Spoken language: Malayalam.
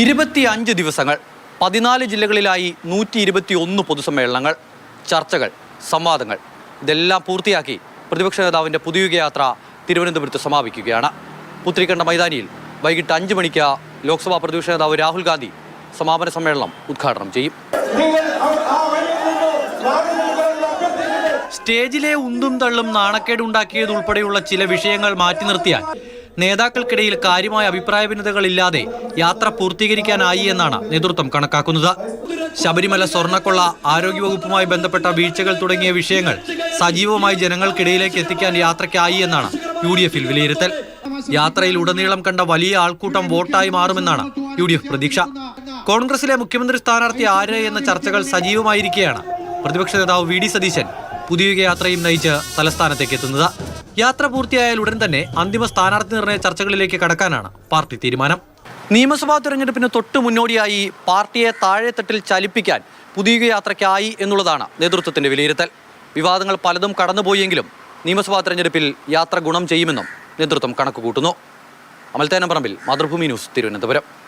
25 ദിവസങ്ങൾ 14 ജില്ലകളിലായി 121 പൊതുസമ്മേളനങ്ങൾ, ചർച്ചകൾ, സംവാദങ്ങൾ ഇതെല്ലാം പൂർത്തിയാക്കി പ്രതിപക്ഷ നേതാവിൻ്റെ പുതുയുഗ യാത്ര തിരുവനന്തപുരത്ത് സമാപിക്കുകയാണ്. പുത്രിക്കണ്ട മൈതാനിയിൽ വൈകിട്ട് 5 മണിക്ക് ലോക്സഭാ പ്രതിപക്ഷ നേതാവ് രാഹുൽ ഗാന്ധി സമാപന സമ്മേളനം ഉദ്ഘാടനം ചെയ്യും. സ്റ്റേജിലെ ഉന്തും തള്ളും നാണക്കേടുണ്ടാക്കിയതുൾപ്പെടെയുള്ള ചില വിഷയങ്ങൾ മാറ്റി നിർത്തിയാൽ നേതാക്കൾക്കിടയിൽ കാര്യമായ അഭിപ്രായ ഭിന്നതകളില്ലാതെ യാത്ര പൂർത്തീകരിക്കാനായി എന്നാണ് നേതൃത്വം കണക്കാക്കുന്നത്. ശബരിമല സ്വർണ്ണക്കൊള്ള, ആരോഗ്യവകുപ്പുമായി ബന്ധപ്പെട്ട വീഴ്ചകൾ തുടങ്ങിയ വിഷയങ്ങൾ സജീവമായി ജനങ്ങൾക്കിടയിലേക്ക് എത്തിക്കാൻ യാത്രയ്ക്കായി എന്നാണ് UDF-ൽ വിലയിരുത്തൽ. യാത്രയിൽ ഉടനീളം കണ്ട വലിയ ആൾക്കൂട്ടം വോട്ടായി മാറുമെന്നാണ് UDF പ്രതീക്ഷ. കോൺഗ്രസിലെ മുഖ്യമന്ത്രി സ്ഥാനാർത്ഥി ആര് എന്ന ചർച്ചകൾ സജീവമായിരിക്കെയാണ് പ്രതിപക്ഷ നേതാവ് VD സതീശൻ പുതുയുഗ യാത്രയും നയിച്ച് തലസ്ഥാനത്തേക്ക് എത്തുന്നത്. യാത്ര പൂർത്തിയായാൽ ഉടൻ തന്നെ അന്തിമ സ്ഥാനാർത്ഥി നിർണയ ചർച്ചകളിലേക്ക് കടക്കാനാണ് പാർട്ടി തീരുമാനം. നിയമസഭാ തെരഞ്ഞെടുപ്പിന് തൊട്ടു മുന്നോടിയായി പാർട്ടിയെ താഴെത്തട്ടിൽ ചലിപ്പിക്കാൻ പുതുയുഗ യാത്രയ്ക്കായി എന്നുള്ളതാണ് നേതൃത്വത്തിന്റെ വിലയിരുത്തൽ. വിവാദങ്ങൾ പലതും കടന്നുപോയെങ്കിലും നിയമസഭാ തെരഞ്ഞെടുപ്പിൽ യാത്ര ഗുണം ചെയ്യുമെന്നും നേതൃത്വം കണക്കുകൂട്ടുന്നു. അമൽത്തേനപ്പറമ്പിൽ, മാതൃഭൂമി ന്യൂസ്, തിരുവനന്തപുരം.